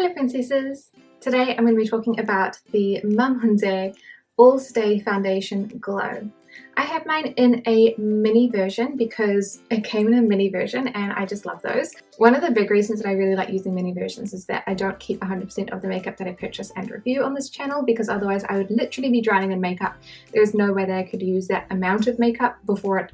Hello princesses! Today I'm going to be talking about the Mamonde All Stay Foundation Glow. I have mine in a mini version because it came in a mini version and I just love those. One of the big reasons that I really like using mini versions is that I don't keep 100% of the makeup that I purchase and review on this channel, because otherwise I would literally be drowning in makeup. There's no way that I could use that amount of makeup before it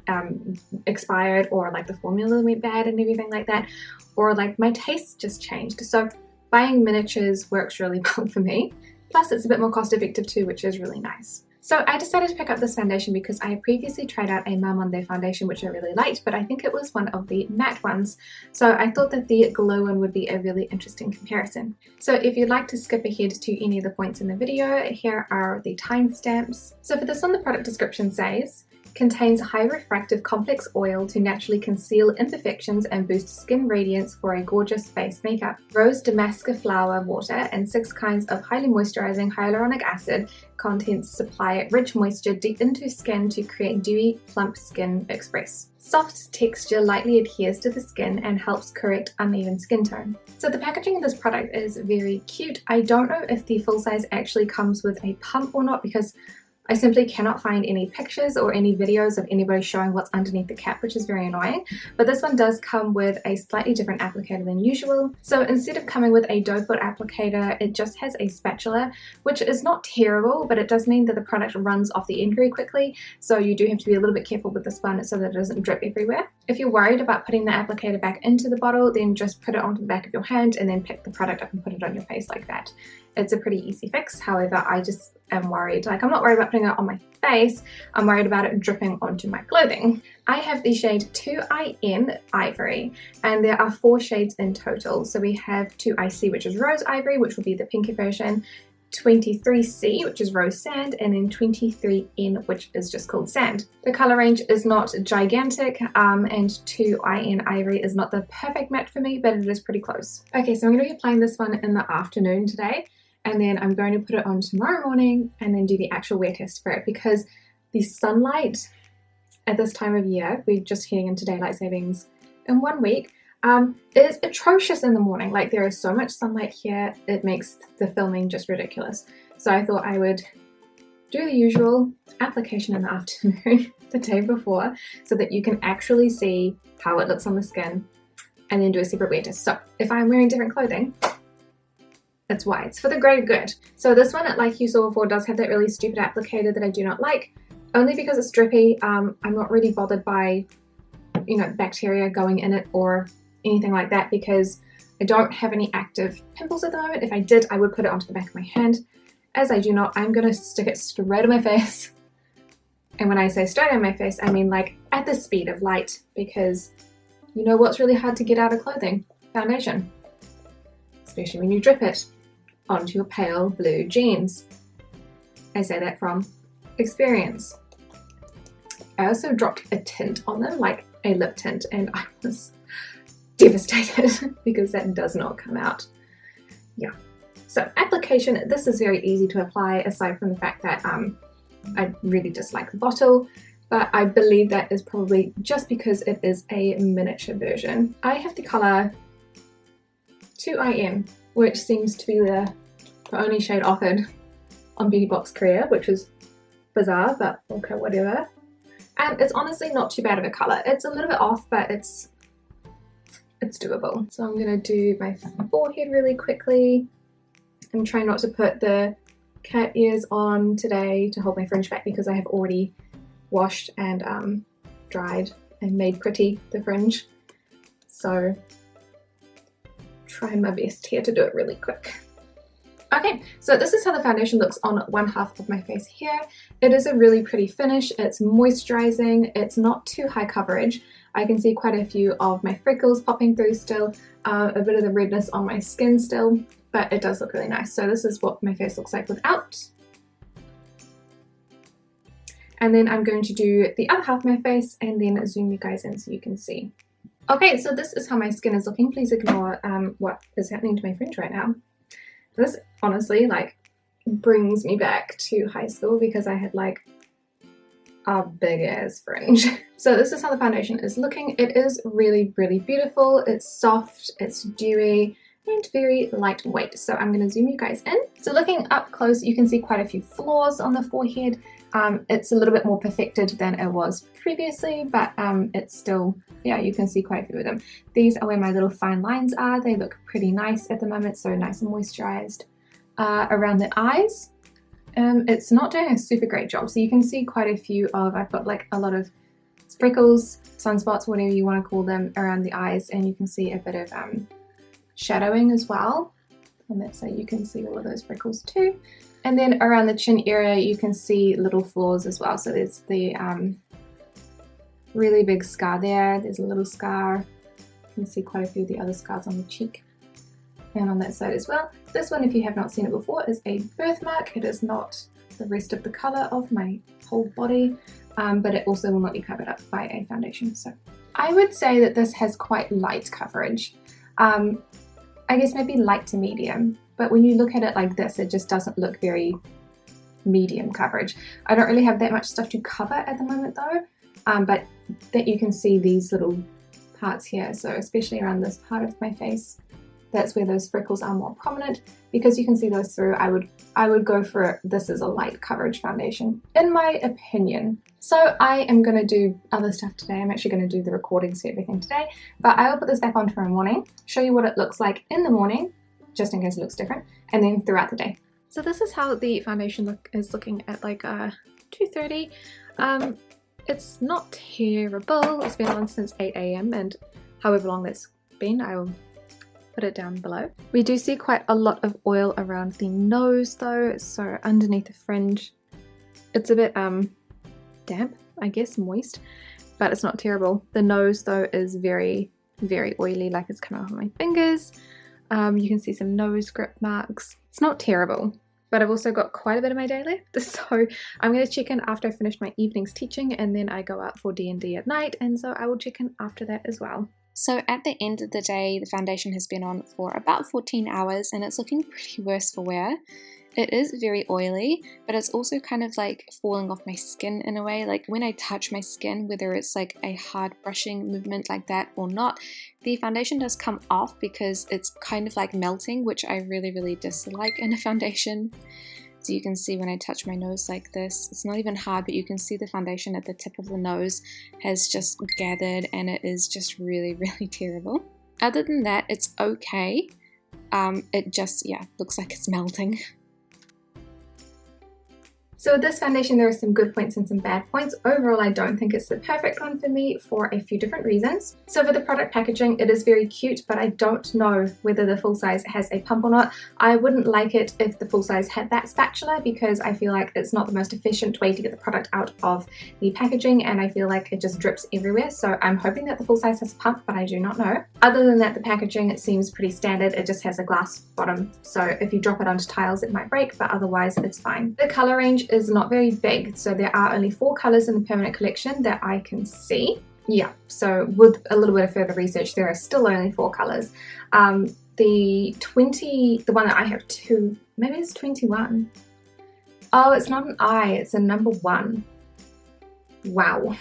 expired, or like the formula went bad and everything like that, or like my taste just changed. So buying miniatures works really well for me. Plus it's a bit more cost effective too, which is really nice. So I decided to pick up this foundation because I had previously tried out a Mamonde foundation which I really liked, but I think it was one of the matte ones. So I thought that the glow one would be a really interesting comparison. So if you'd like to skip ahead to any of the points in the video, here are the timestamps. So for this one, the product description says, contains high refractive complex oil to naturally conceal imperfections and boost skin radiance for a gorgeous face makeup. Rose Damascus flower water and 6 kinds of highly moisturizing hyaluronic acid contents supply rich moisture deep into skin to create dewy, plump skin express. Soft texture lightly adheres to the skin and helps correct uneven skin tone. So the packaging of this product is very cute. I don't know if the full size actually comes with a pump or not, because I simply cannot find any pictures or any videos of anybody showing what's underneath the cap, which is very annoying. But this one does come with a slightly different applicator than usual. So instead of coming with a doe foot applicator, it just has a spatula, which is not terrible, but it does mean that the product runs off the end very quickly. So you do have to be a little bit careful with this one so that it doesn't drip everywhere. If you're worried about putting the applicator back into the bottle, then just put it onto the back of your hand and then pick the product up and put it on your face like that. It's a pretty easy fix. However, I just am worried. Like, I'm not worried about putting it on my face, I'm worried about it dripping onto my clothing. I have the shade 2IN Ivory, and there are 4 shades in total. So we have 2IC, which is Rose Ivory, which will be the pinker version, 23C, which is Rose Sand, and then 23N, which is just called Sand. The color range is not gigantic, and 2IN Ivory is not the perfect match for me, but it is pretty close. Okay, so I'm going to be applying this one in the afternoon today, and then I'm going to put it on tomorrow morning and then do the actual wear test for it, because the sunlight at this time of year, we're just heading into daylight savings in 1 week, is atrocious in the morning. Like, there is so much sunlight here, it makes the filming just ridiculous. So I thought I would do the usual application in the afternoon the day before, so that you can actually see how it looks on the skin, and then do a separate wear test. So if I'm wearing different clothing, that's why. It's for the greater good. So this one, like you saw before, does have that really stupid applicator that I do not like, only because it's drippy. I'm not really bothered by, you know, bacteria going in it or anything like that, because I don't have any active pimples at the moment. If I did, I would put it onto the back of my hand. As I do not, I'm gonna stick it straight on my face. And when I say straight on my face, I mean like at the speed of light, because you know what's really hard to get out of clothing? Foundation. Especially when you drip it onto your pale blue jeans. I say that from experience. I also dropped a tint on them, like a lip tint, and I was devastated because that does not come out. Yeah. So application, this is very easy to apply, aside from the fact that I really dislike the bottle, but I believe that is probably just because it is a miniature version. I have the color 2IN, which seems to be the only shade offered on Beauty Box Korea, which is bizarre, but okay, whatever. And it's honestly not too bad of a color. It's a little bit off, but it's doable. So I'm gonna do my forehead really quickly. I'm trying not to put the cat ears on today to hold my fringe back, because I have already washed and dried and made pretty the fringe. So trying my best here to do it really quick. Okay, so this is how the foundation looks on one half of my face here. It is a really pretty finish. It's moisturizing. It's not too high coverage. I can see quite a few of my freckles popping through still, a bit of the redness on my skin still, but it does look really nice. So this is what my face looks like without. And then I'm going to do the other half of my face and then zoom you guys in so you can see. Okay, so this is how my skin is looking. Please ignore what is happening to my fringe right now. This honestly like brings me back to high school, because I had like a big ass fringe. So this is how the foundation is looking. It is really, really beautiful. It's soft, it's dewy, and very lightweight. So I'm going to zoom you guys in. So looking up close, you can see quite a few flaws on the forehead. It's a little bit more perfected than it was previously, but it's still, yeah, you can see quite a few of them. These are where my little fine lines are. They look pretty nice at the moment, so nice and moisturized. Around the eyes, it's not doing a super great job. So you can see quite a few of, I've got like a lot of freckles, sunspots, whatever you want to call them, around the eyes, and you can see a bit of shadowing as well. On that side you can see all of those freckles too. And then around the chin area you can see little flaws as well. So there's the really big scar there, there's a little scar. You can see quite a few of the other scars on the cheek and on that side as well. This one, if you have not seen it before, is a birthmark. It is not the rest of the colour of my whole body, but it also will not be covered up by a foundation. So I would say that this has quite light coverage. I guess maybe light to medium, but when you look at it like this, it just doesn't look very medium coverage. I don't really have that much stuff to cover at the moment though, but that you can see these little parts here. So especially around this part of my face, that's where those freckles are more prominent. Because you can see those through, I would go for this as a light coverage foundation, in my opinion. So I am going to do other stuff today. I'm actually going to do the recordings for everything today, but I will put this back on tomorrow morning, show you what it looks like in the morning, just in case it looks different, and then throughout the day. So this is how the foundation is looking at like 2:30. It's not terrible. It's been on since 8 AM, and however long that's been, I will put it down below. We do see quite a lot of oil around the nose though, so underneath the fringe it's a bit damp, I guess, moist, but it's not terrible. The nose though is very, very oily, like it's coming off my fingers. You can see some nose grip marks. It's not terrible, but I've also got quite a bit of my day left, so I'm going to check in after I finish my evening's teaching, and then I go out for D&D at night, and so I will check in after that as well. So at the end of the day, the foundation has been on for about 14 hours and it's looking pretty worse for wear. It is very oily, but it's also kind of like falling off my skin in a way. Like when I touch my skin, whether it's like a hard brushing movement like that or not, the foundation does come off because it's kind of like melting, which I really, really dislike in a foundation. So you can see when I touch my nose like this, it's not even hard, but you can see the foundation at the tip of the nose has just gathered and it is just really, really terrible. Other than that, it's okay. It just, yeah, looks like it's melting. So with this foundation, there are some good points and some bad points. Overall, I don't think it's the perfect one for me for a few different reasons. So for the product packaging, it is very cute, but I don't know whether the full size has a pump or not. I wouldn't like it if the full size had that spatula, because I feel like it's not the most efficient way to get the product out of the packaging, and I feel like it just drips everywhere. So I'm hoping that the full size has a pump, but I do not know. Other than that, the packaging, it seems pretty standard. It just has a glass bottom, so if you drop it onto tiles, it might break, but otherwise it's fine. The color range is not very big, so there are only 4 colors in the permanent collection that I can see. Yeah, so with a little bit of further research, there are still only 4 colors. The one that I have 2, maybe it's 21. Oh, it's not an I, it's a number 1. Wow.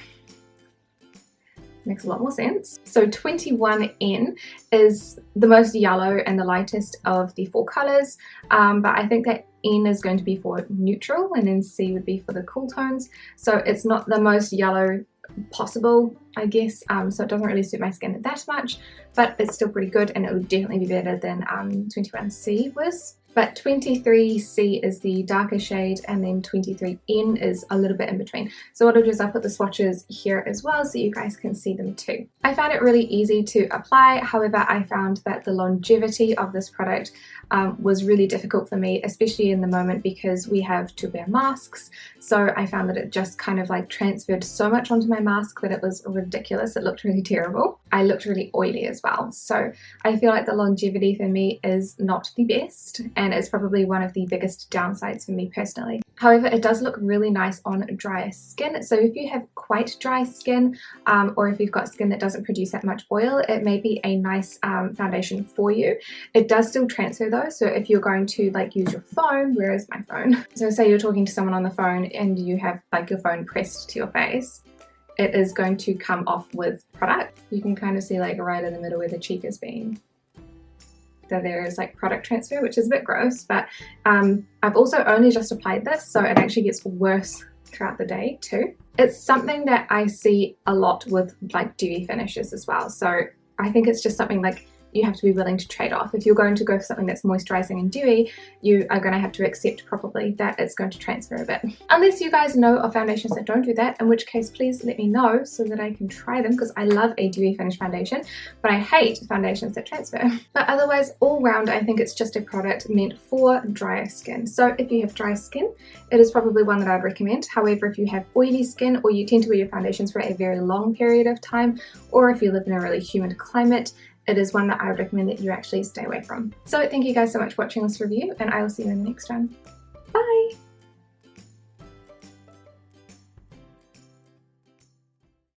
Makes a lot more sense. So 21N is the most yellow and the lightest of the 4 colors, but I think that N is going to be for neutral and then C would be for the cool tones. So it's not the most yellow possible, I guess, so it doesn't really suit my skin that much, but it's still pretty good and it would definitely be better than 21C was. But 23C is the darker shade and then 23N is a little bit in between. So what I'll do is I'll put the swatches here as well so you guys can see them too. I found it really easy to apply, however I found that the longevity of this product was really difficult for me, especially in the moment because we have to wear masks. So I found that it just kind of like transferred so much onto my mask that it was ridiculous. It looked really terrible. I looked really oily as well. So I feel like the longevity for me is not the best, and it's probably one of the biggest downsides for me personally. However, it does look really nice on drier skin. So if you have quite dry skin, or if you've got skin that doesn't produce that much oil, it may be a nice foundation for you. It does still transfer though. So if you're going to like use your phone, where is my phone? So say you're talking to someone on the phone and you have like your phone pressed to your face, it is going to come off with product. You can kind of see like right in the middle where the cheek has been. that there is like product transfer, which is a bit gross, but I've also only just applied this, so it actually gets worse throughout the day too. It's something that I see a lot with like dewy finishes as well, so I think it's just something like you have to be willing to trade off. If you're going to go for something that's moisturizing and dewy, you are going to have to accept probably that it's going to transfer a bit. Unless you guys know of foundations that don't do that, in which case please let me know so that I can try them, because I love a dewy finish foundation, but I hate foundations that transfer. But otherwise, all round, I think it's just a product meant for drier skin. So if you have dry skin, it is probably one that I'd recommend. However, if you have oily skin, or you tend to wear your foundations for a very long period of time, or if you live in a really humid climate, it is one that I would recommend that you actually stay away from. So thank you guys so much for watching this review, and I will see you in the next one. Bye!